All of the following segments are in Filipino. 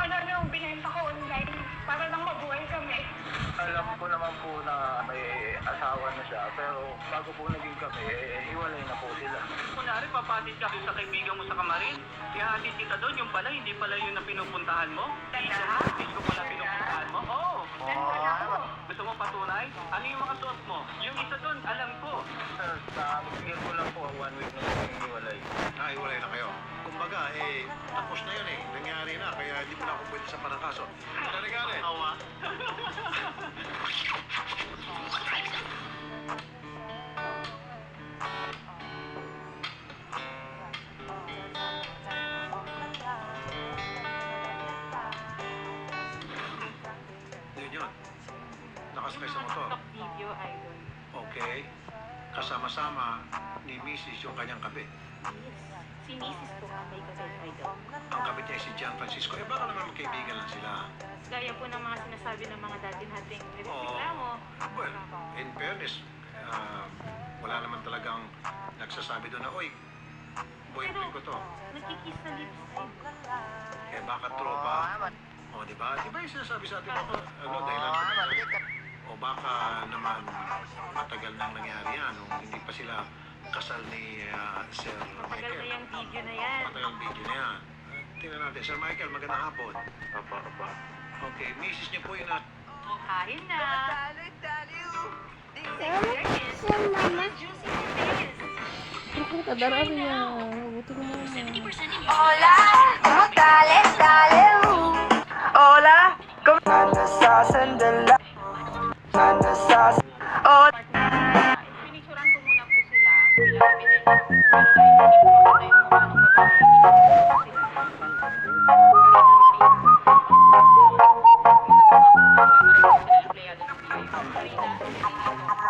lang yung binenta ko online para lang mabuhay kami. Alam ko naman po na may asawa na siya, pero bago po naging kami, hiwalay na po sila. Kunwari, papatid ka sa kaibigan mo sa Kamarin, ihatid kita doon, yung pala, hindi pala yun na pinupuntahan mo? Disco pala pinupuntahan mo? Oo! Gusto mo patunay? Ano yung mga suot mo? Yung isa doon, alam ko. Sir, nakakigil ko lang po 1 week na po yung hiwalay. Hiwalay na kayo. Kumbaga, tapos na yun nangyari na, kaya hindi mo na ako pwede sa panangkaso. Talaga Awa. Yun. Nakasakay sa motor. Video, idol. Okay. Kasama-sama ni Mrs. yung kanyang kabit. Yes. Si Mrs. po ang may kabit, idol. Ang kabit niya ay si Gian Francisco. Baka naman magkaibigan lang sila. Gaya po ng mga sinasabi ng mga dati nating reklamo. Well, in fairness, wala naman talagang nagsasabi doon na, oy, boyfriend ko to. Nagkikiss na lips, idol. Baka tropa. O, di ba? Di ba yung sinasabi sa atin ako, dahilan sa o baka naman matagal nang nangyari yan, nung hindi pa sila kasal ni Sir Matagal na Michael. yung video na yan. Matagal video na yan. Tingnan natin. Sir Michael, magandang hapon. Apa. Okay, misis niyo po yung na... Kain na. Juicy na Kadaraan niya. Buti ko muna. Hola, ¿cómo tales, dale? Hola, ¿cómo nasasandala? Pinicturan ko muna po sila bilang ebidensya. Pero hindi po maganda yung mukha ng babae.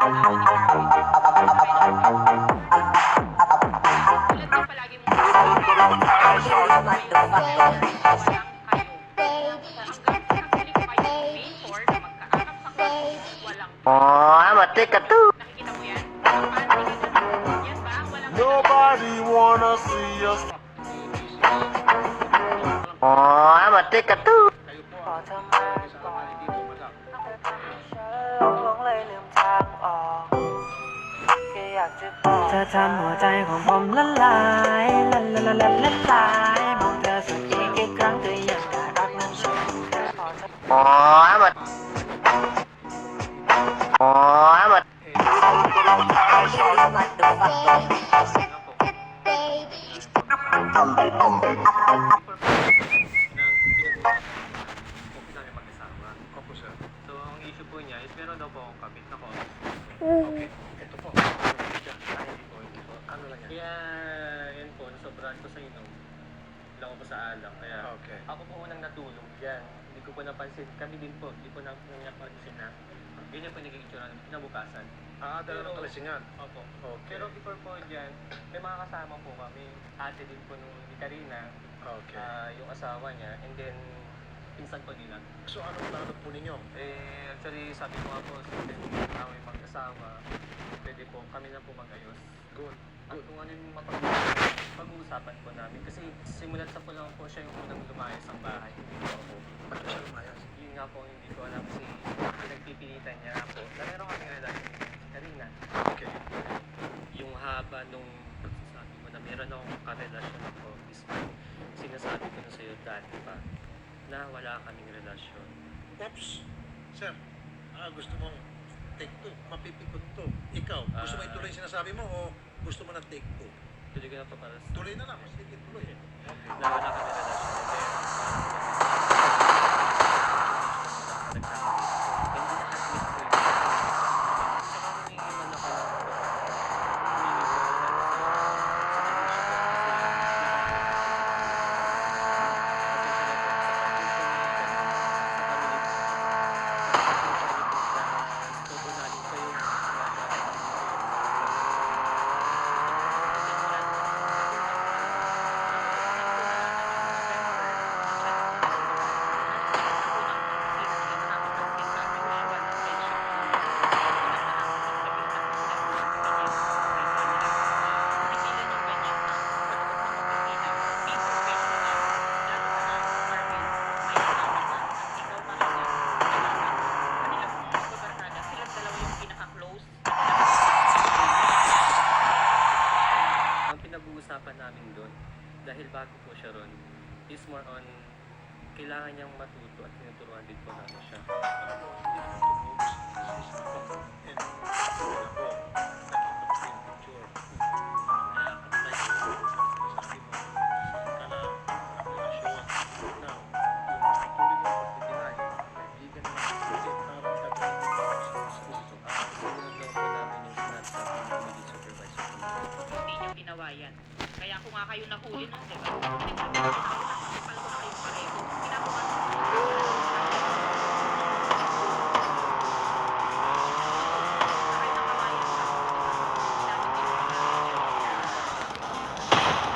Sila. Mati ka to! Nakikita mo yan? Yan ba? Walang Nobody wanna see us. Mati ka to! Kayo po, kasama ni dito, madam. เธอทำหัวใจของผมละลายละลายละลายมองเธอสักทีกี่ครั้งเธอยังน่ารักนั้นฉันแค่พอจะ Opo, sir. So, ang issue po niya is meron daw po akong kabit na ko. Okay, ito po. Hindi po. Ano lang yan? Kaya, yan po, nasobrahan ko sa inom. Lang ko sa alak. Kaya, Okay. ako po unang natulog dyan. Hindi ko po napansin. Kami din po, hindi po nangyak pansin na. Ganyan po naging itsura ng kinabukasan. Dala ng kalasingan. Opo. Okay. Pero before po dyan, may mga kasama po kami. Ate din po nung ni Karina, Okay. yung asawa niya, and then pinsan po nila. So, anong plano po ninyo? Actually, sabi ko nga po, since kami mag-asawa, pwede po kami na po mag-ayos. Good. At kung ano yung pag-uusapan po namin. Kasi simulat sa po lang po siya yung unang lumayas ang bahay. Hindi po ako. Ba't siya lumayas? Yun nga po, hindi ko alam kasi pinagpipilitan niya po. Na meron kami relasyon ni Karina. Okay. Yung haba nung pagsasabi mo na meron akong karelasyon ako is sinasabi ko na sa'yo dati pa na wala kaming relasyon. Oops! Sir, gusto mong take two, mapipikot to. Ikaw, gusto mo ituloy yung sinasabi mo o gusto mo ng take two? Tuloy ko na to para sa Tuloy na lang, sige tuloy. Okay. na wala kami relasyon. usapan namin doon, dahil bago po siya ron, is more on, kailangan niyang matuto at tinuturuan din po namin siya. Hindi niyo ginawa yan. Kaya kung nga kayo nahuli nun, di ba? Nakakapal ko kayo pareho. Ginagawa niyo.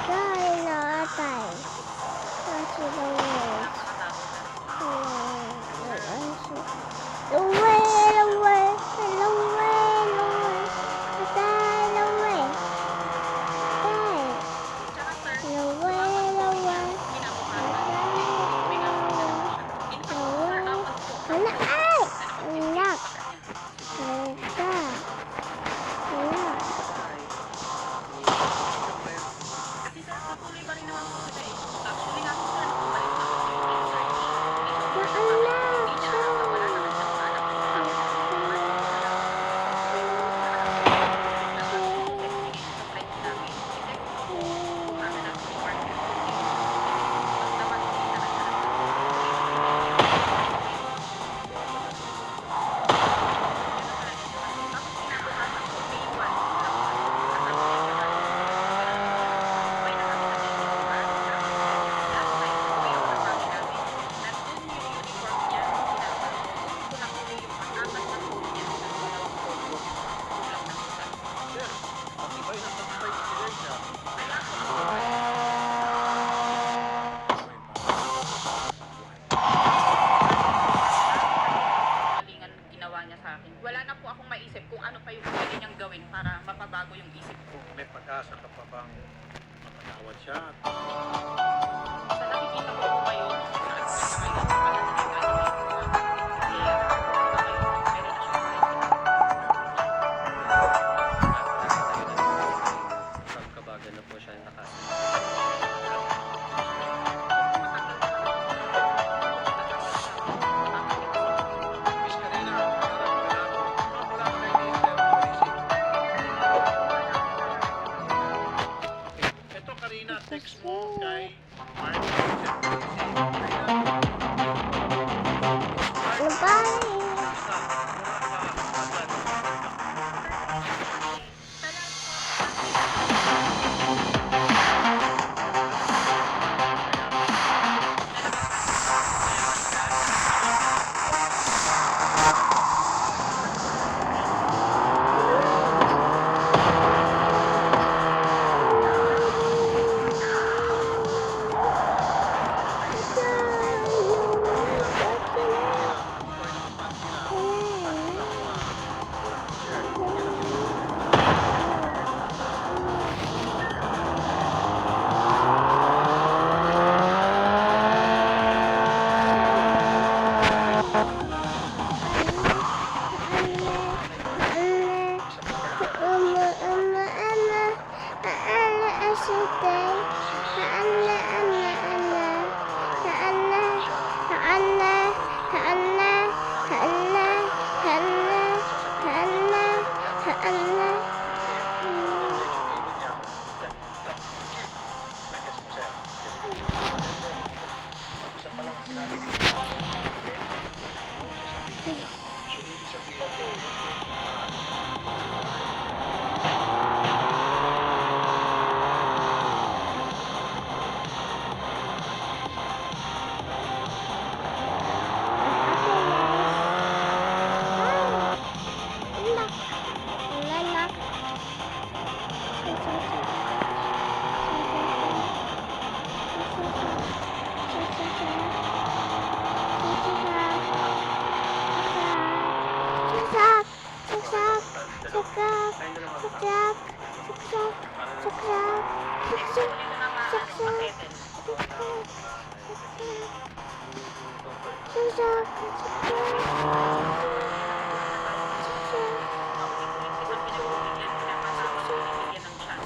Dahil naatay. Kasi Luwe. Patuloy pa rin naman po sila eh. Actually nga po sila bumalik na ako yung hindi niya alam na wala naman siyang anak. Wala na po akong maisip kung ano pa yung pwede niyang gawin para mapabago yung isip ko. May pag-asa ka pa bang mapatawad siya? Sa nakikita ko po ngayon, Pagkabagal na po siya nakasin. Miss Karina, wala ka kayo ni Ito Karina, text mo kay Mark.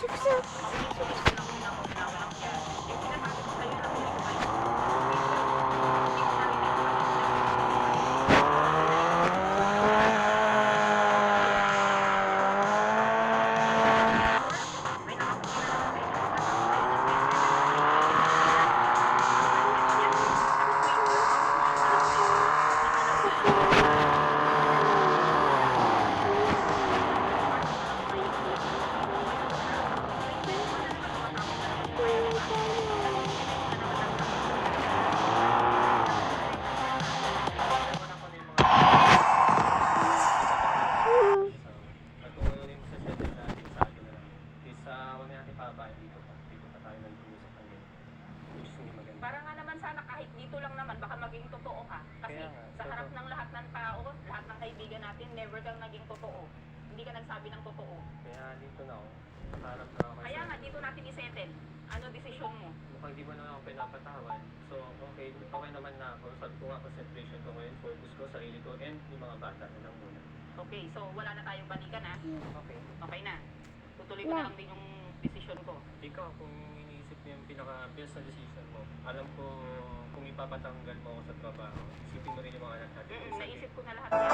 Saksak. At kung ano yung sa schedule natin, sa atin na lang. Is, huwag natin pabayan dito pa. Dito pa tayo nag-uusap ng ganyan. Which is hindi maganda. Para nga naman sana kahit dito lang naman, baka maging totoo ka. Kasi Kaya nga, sa harap totoo. ng lahat ng tao, lahat ng kaibigan natin, never kang naging totoo. Hindi ka nagsabi ng totoo. Kaya dito na ako. Nakaharap na ako. Kaya nga, dito natin isettle. Ano desisyon mo? Mukhang di mo naman ako pinapatawan. So, okay naman na ako. Sabi ko nga, concentration ko ngayon, focus ko, sarili ko, and yung mga bata na lang muna. Okay, so wala na tayong balikan ha? Okay. Okay na. Tutuloy ko na lang din yung desisyon ko. Ikaw, kung iniisip mo yung pinaka-best na decision mo, alam ko kung ipapatanggal mo ako sa trabaho, isipin mo rin yung mga anak natin. Naisip ko na lahat yan.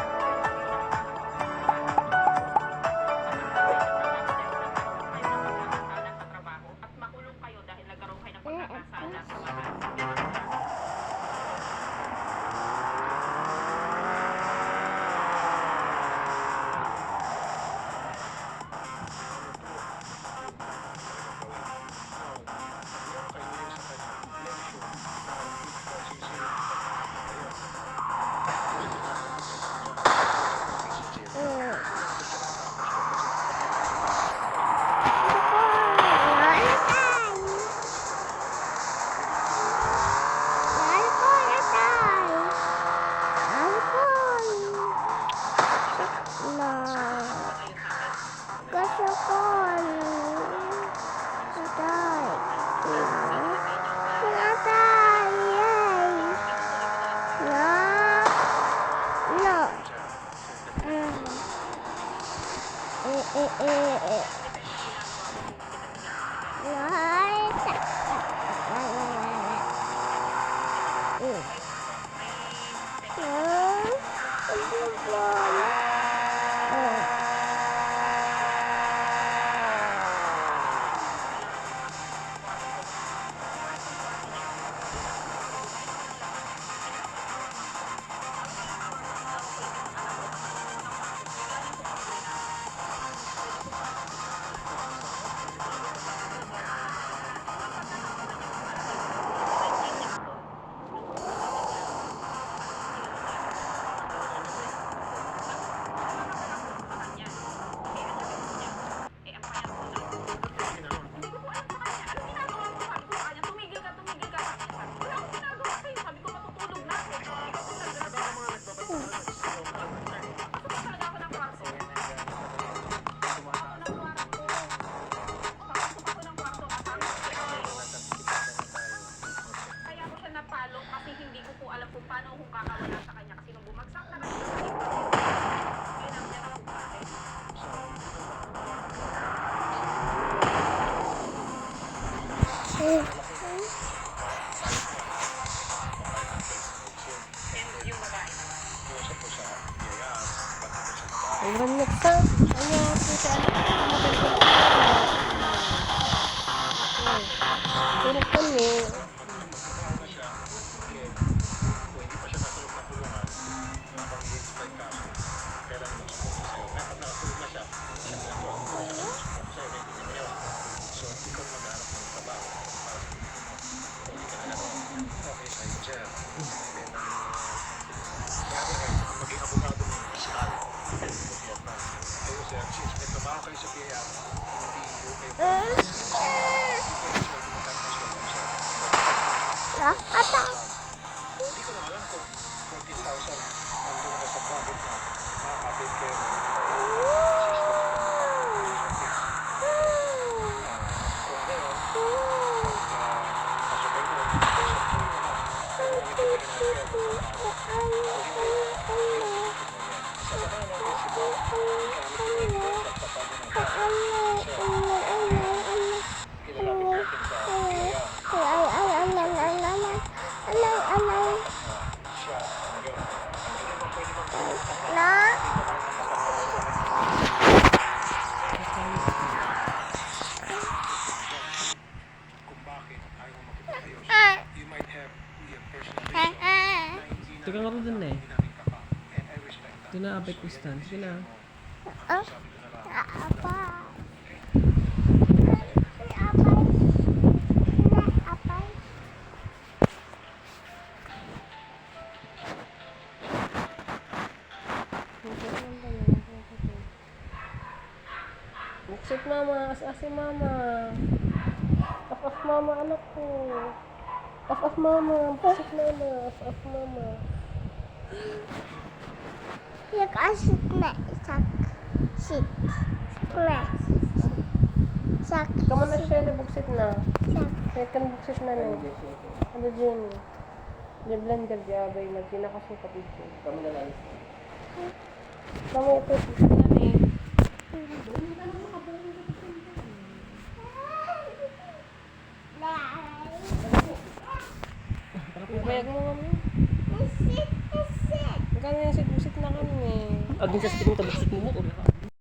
Sa trabaho at makulong kayo dahil nagkaroon kayo ng pagkakasala sa mga Ang nagsa. Ano po sa pero kami Teka nga rin dun eh. Ito na, abay ko stand. Sige na. Apa? Off mama, anak ko. Off mama. Pasok mama. Off mama. Nag-asit na isak. Sit. Square. Sak. Kamu na siya, buksit na. Sak. Second buksit na na. Ano dyan? Di blender di abay na. Pinakasukat ito. Kami na lang. Kamu ito. Yan eh. Bayag mo kami. Sit. Sit. Magkano yung sit na kami. Agin sa siting tabuksit mo mo.